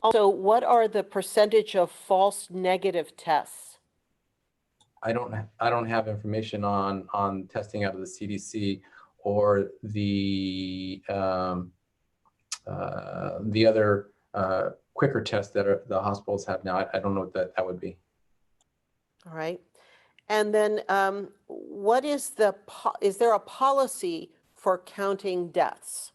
Also, what are the percentage of false negative tests? I don't have information on testing out of the CDC or the other quicker tests that the hospitals have now. I don't know what that would be. All right. And then what is is there a policy for counting deaths?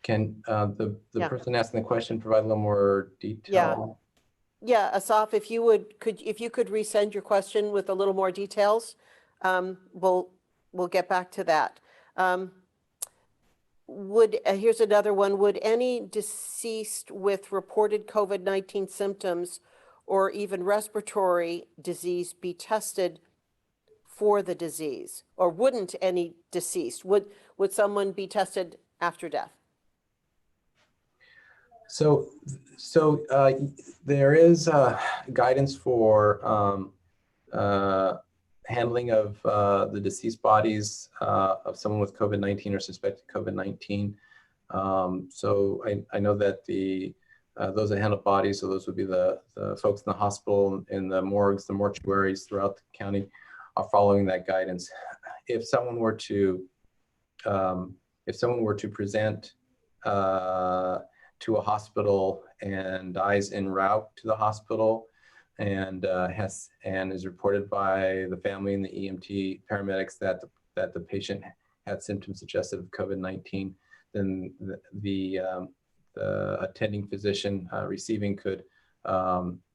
Can the person asking the question provide a little more detail? Yeah, Asaf, if you could resend your question with a little more details, we'll get back to that. Here's another one. Would any deceased with reported COVID-19 symptoms or even respiratory disease be tested for the disease? Or wouldn't any deceased? Would someone be tested after death? So there is guidance for handling of the deceased bodies of someone with COVID-19 or suspected COVID-19. So I know that those that handle bodies, so those would be the folks in the hospital, in the morgues, the mortuaries throughout the county, are following that guidance. If someone were to present to a hospital and dies en route to the hospital, and is reported by the family and the EMT paramedics that the patient had symptoms suggestive of COVID-19, then the attending physician receiving could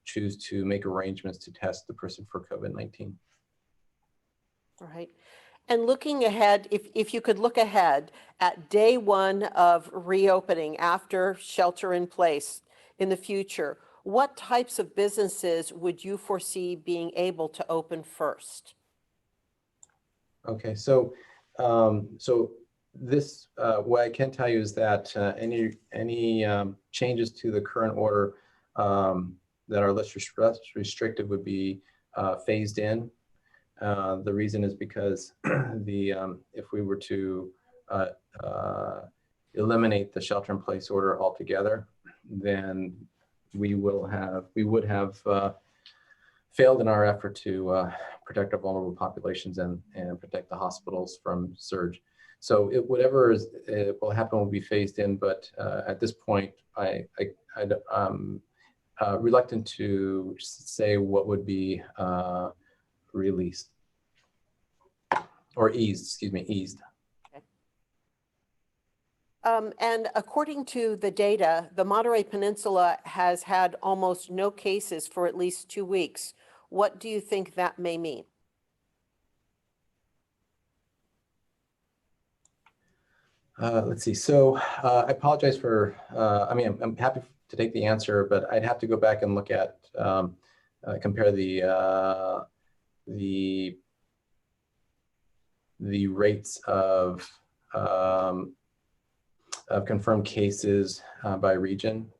choose to make arrangements to test the person for COVID-19. All right. And looking ahead, if you could look ahead at day one of reopening after shelter in place in the future, what types of businesses would you foresee being able to open first? Okay, so this what I can tell you is that any changes to the current order that are less restrictive would be phased in. The reason is because if we were to eliminate the shelter-in-place order altogether, then we would have failed in our effort to protect our vulnerable populations and protect the hospitals from surge. So whatever will happen will be phased in, but at this point, I'm reluctant to say what would be released or eased, eased. And according to the data, the Monterey Peninsula has had almost no cases for at least 2 weeks. What do you think that may mean? Let's see. So I apologize for, I'm happy to take the answer, but I'd have to go back and look at, compare the rates of confirmed cases by region.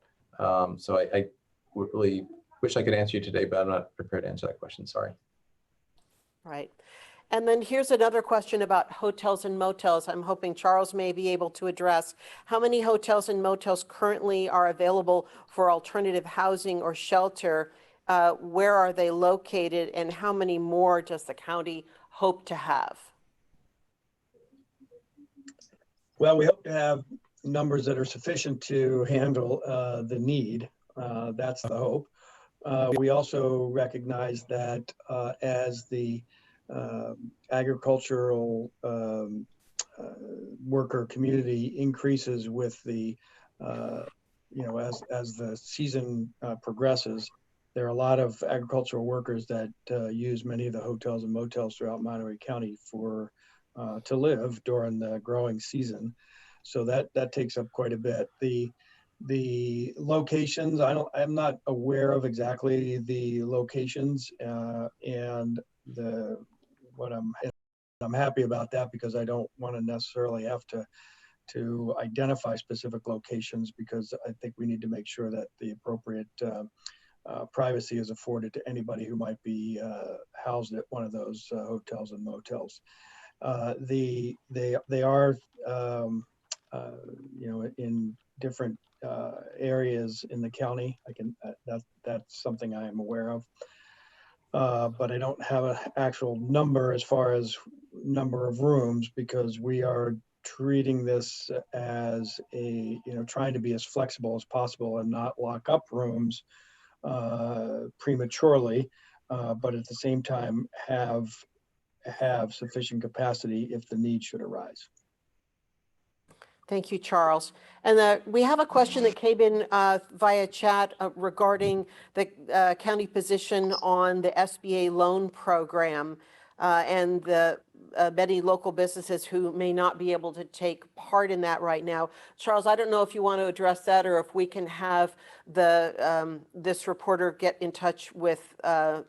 So I would really wish I could answer you today, but I'm not prepared to answer that question. Sorry. Right. And then here's another question about hotels and motels. I'm hoping Charles may be able to address how many hotels and motels currently are available for alternative housing or shelter. Where are they located, and how many more does the county hope to have? Well, we hope to have numbers that are sufficient to handle the need. That's the hope. We also recognize that as the agricultural worker community increases with the, as the season progresses, there are a lot of agricultural workers that use many of the hotels and motels throughout Monterey County for to live during the growing season. So that takes up quite a bit. The locations, I'm not aware of exactly the locations, and what I'm happy about that, because I don't want to necessarily have to identify specific locations, because I think we need to make sure that the appropriate privacy is afforded to anybody who might be housed at one of those hotels and motels. They are in different areas in the county. That's something I am aware of, but I don't have an actual number as far as number of rooms, because we are treating this as trying to be as flexible as possible and not lock up rooms prematurely, but at the same time have sufficient capacity if the need should arise. Thank you, Charles. And we have a question that came in via chat regarding the county position on the SBA loan program and the many local businesses who may not be able to take part in that right now. Charles, I don't know if you want to address that, or if we can have this reporter get in touch with the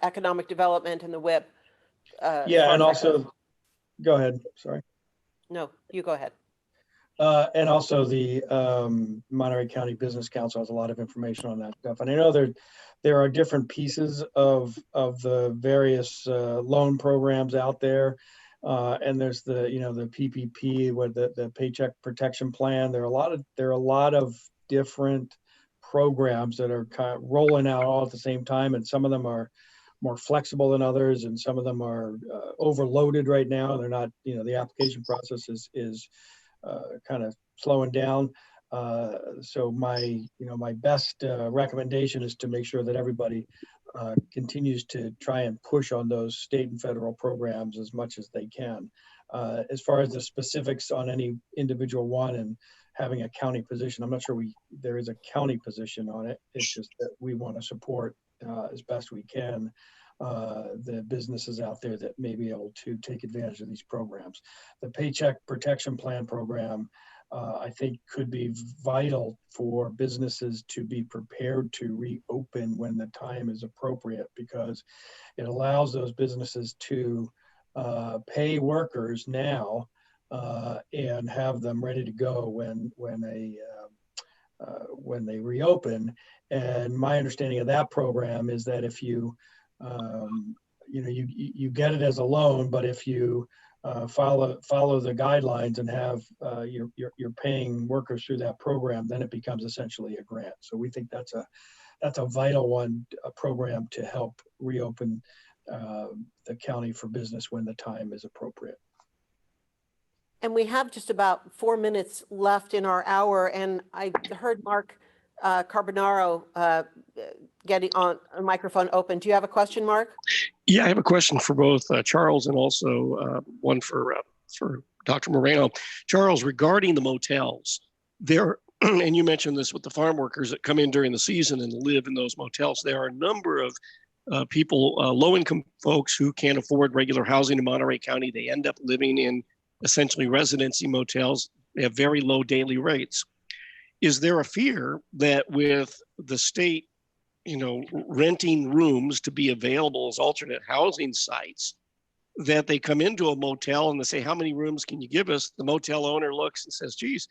economic development and the WIP. Yeah, and also, go ahead, sorry. No, you go ahead. And also the Monterey County Business Council has a lot of information on that stuff. And I know there are different pieces of the various loan programs out there. And there's the PPP, with the Paycheck Protection Plan. There are a lot of different programs that are kind of rolling out all at the same time, and some of them are more flexible than others, and some of them are overloaded right now. They're not, the application process is kind of slowing down. So my best recommendation is to make sure that everybody continues to try and push on those state and federal programs as much as they can. As far as the specifics on any individual one and having a county position, I'm not sure there is a county position on it. It's just that we want to support as best we can the businesses out there that may be able to take advantage of these programs. The Paycheck Protection Plan program, I think, could be vital for businesses to be prepared to reopen when the time is appropriate, because it allows those businesses to pay workers now and have them ready to go when when they reopen. And my understanding of that program is that if you, you get it as a loan, but if you follow the guidelines and have you're paying workers through that program, then it becomes essentially a grant. So we think that's a vital one, a program to help reopen the county for business when the time is appropriate. And we have just about 4 minutes left in our hour, and I heard Mark Carbonaro getting on a microphone open. Do you have a question, Mark? Yeah, I have a question for both Charles and also one for Dr. Moreno. Charles, regarding the motels, there, and you mentioned this with the farm workers that come in during the season and live in those motels, there are a number of people, low-income folks who can't afford regular housing in Monterey County. They end up living in essentially residency motels. They have very low daily rates. Is there a fear that with the state, renting rooms to be available as alternate housing sites, that they come into a motel and they say, how many rooms can you give us? The motel owner looks and says, geez,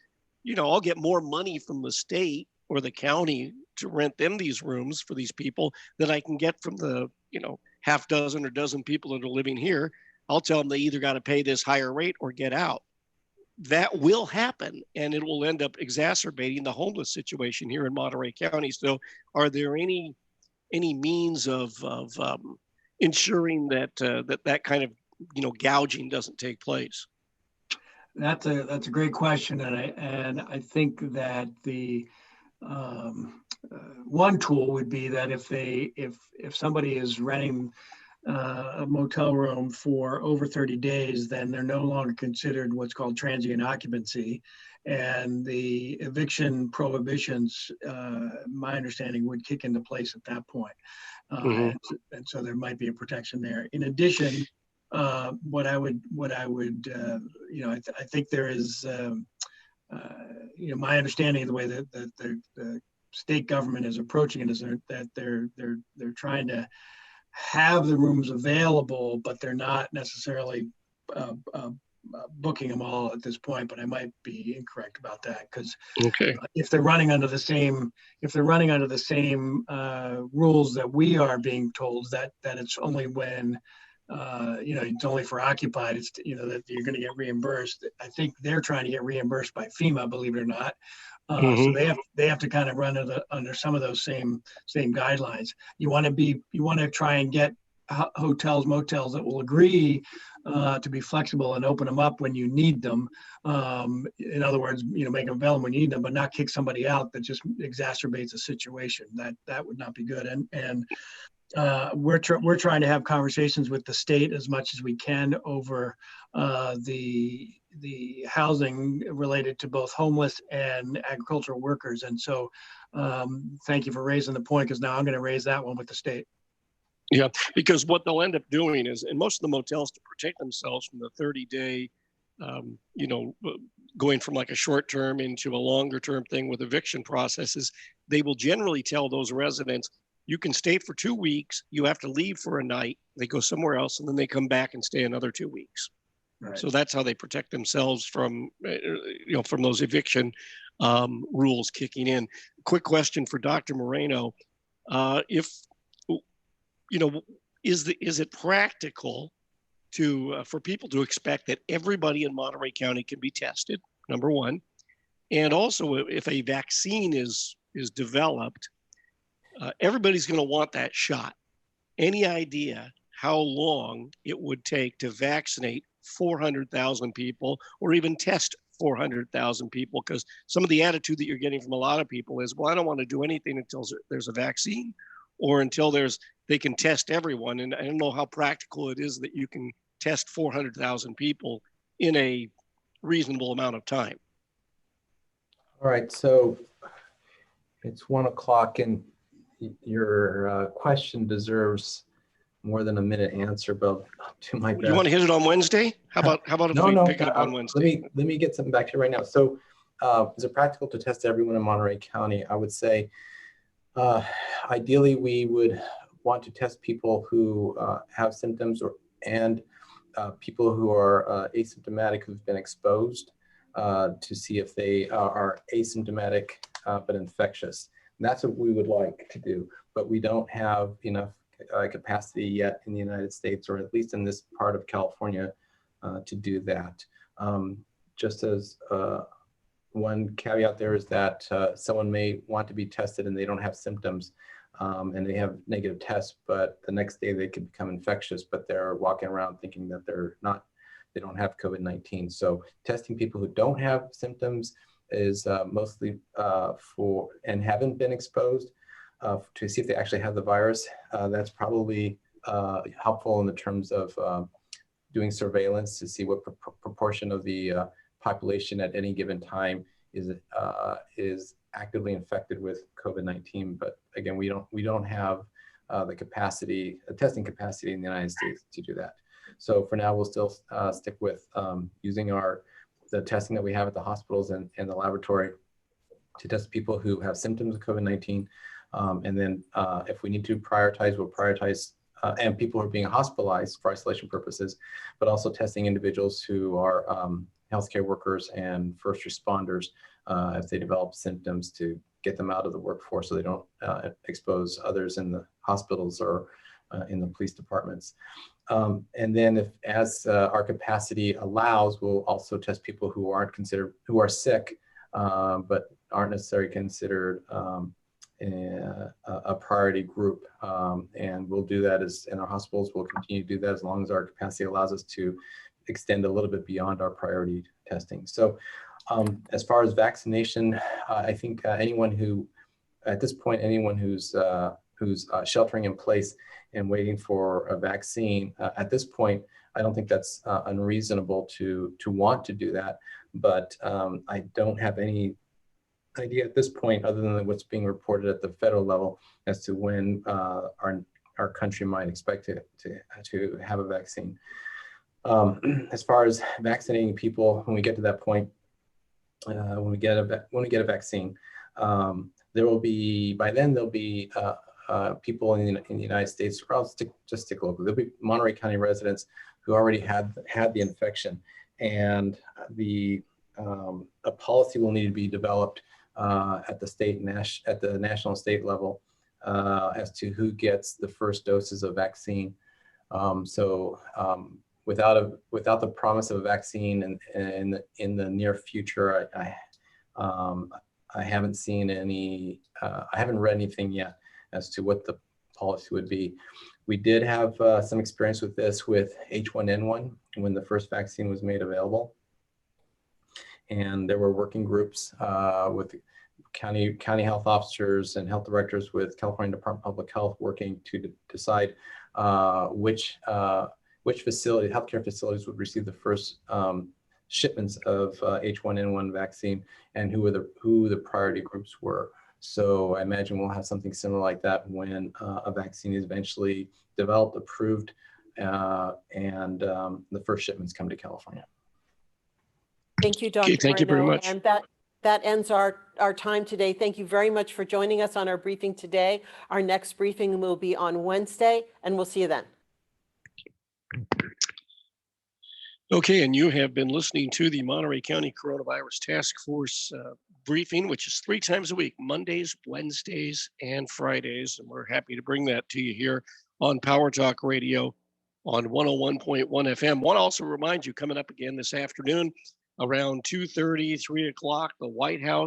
I'll get more money from the state or the county to rent them these rooms for these people than I can get from the, half dozen or dozen people that are living here. I'll tell them they either got to pay this higher rate or get out. That will happen, and it will end up exacerbating the homeless situation here in Monterey County. So are there any means of ensuring that that kind of gouging doesn't take place? That's a great question, and I think that the one tool would be that if somebody is renting a motel room for over 30 days, then they're no longer considered what's called transient occupancy. And the eviction prohibitions, my understanding, would kick into place at that point. And so there might be a protection there. In addition, what I would, I think there is, my understanding of the way that the state government is approaching it is that they're trying to have the rooms available, but they're not necessarily booking them all at this point. But I might be incorrect about that, because if they're running under the same rules that we are being told, that it's only when it's only for occupied, it's that you're going to get reimbursed. I think they're trying to get reimbursed by FEMA, believe it or not. So they have to kind of run under some of those same guidelines. You want to try and get hotels, motels that will agree to be flexible and open them up when you need them. In other words, make them available when you need them, but not kick somebody out that just exacerbates the situation. That would not be good. And we're trying to have conversations with the state as much as we can over the housing related to both homeless and agricultural workers. And so thank you for raising the point, because now I'm going to raise that one with the state. Yeah, because what they'll end up doing is, in most of the motels, to protect themselves from the 30-day, going from like a short term into a longer term thing with eviction processes, they will generally tell those residents, you can stay for 2 weeks, you have to leave for a night, they go somewhere else, and then they come back and stay another 2 weeks. Right. So that's how they protect themselves from, from those eviction rules kicking in. Quick question for Dr. Moreno. Is it practical for people to expect that everybody in Monterey County can be tested, number one? And also, if a vaccine is developed, everybody's going to want that shot. Any idea how long it would take to vaccinate 400,000 people or even test 400,000 people? Because some of the attitude that you're getting from a lot of people is, well, I don't want to do anything until there's a vaccine or until they can test everyone. And I don't know how practical it is that you can test 400,000 people in a reasonable amount of time. All right, so it's 1 o'clock and your question deserves more than a minute answer, but I'll do my best. You want to hit it on Wednesday? How about if we pick it up on Wednesday? Let me get something back to you right now. So is it practical to test everyone in Monterey County? I would say ideally we would want to test people who have symptoms and people who are asymptomatic who've been exposed to see if they are asymptomatic but infectious. And that's what we would like to do, but we don't have enough capacity yet in the United States, or at least in this part of California, to do that. Just as one caveat there is that someone may want to be tested and they don't have symptoms, and they have negative tests, but the next day they could become infectious, but they're walking around thinking that they don't have COVID-19. So testing people who don't have symptoms is mostly for, and haven't been exposed, to see if they actually have the virus. That's probably helpful in the terms of doing surveillance to see what proportion of the population at any given time is actively infected with COVID-19. But again, we don't have the testing capacity in the United States to do that. So for now, we'll still stick with using the testing that we have at the hospitals and the laboratory to test people who have symptoms of COVID-19. And then if we need to prioritize, we'll prioritize and people who are being hospitalized for isolation purposes, but also testing individuals who are healthcare workers and first responders if they develop symptoms, to get them out of the workforce so they don't expose others in the hospitals or in the police departments. And then as our capacity allows, we'll also test people who are sick, but aren't necessarily considered a priority group. And we'll do that in our hospitals. We'll continue to do that as long as our capacity allows us to extend a little bit beyond our priority testing. So as far as vaccination, I think anyone who's sheltering in place and waiting for a vaccine, at this point, I don't think that's unreasonable to want to do that. But I don't have any idea at this point, other than what's being reported at the federal level, as to when our country might expect to have a vaccine. As far as vaccinating people, when we get to that point, when we get a vaccine, there'll be people in the United States, or I'll just stick local. There'll be Monterey County residents who already had the infection, and a policy will need to be developed at the national and state level as to who gets the first doses of vaccine. Without the promise of a vaccine in the near future, I haven't seen any. I haven't read anything yet as to what the policy would be. We did have some experience with this with H1N1 when the first vaccine was made available, and there were working groups with county health officers and health directors with California Department of Public Health working to decide which healthcare facilities would receive the first shipments of H1N1 vaccine, and who the priority groups were. So I imagine we'll have something similar like that when a vaccine is eventually developed, approved, and the first shipments come to California. Thank you, Dr. Okay, thank you very much. And that ends our time today. Thank you very much for joining us on our briefing today. Our next briefing will be on Wednesday, and we'll see you then. Okay, and you have been listening to the Monterey County Coronavirus Task Force briefing, which is 3 times a week, Mondays, Wednesdays, and Fridays. And we're happy to bring that to you here on Power Talk Radio on 101.1 FM. Want to also remind you, coming up again this afternoon around 2:30, 3 o'clock, the White House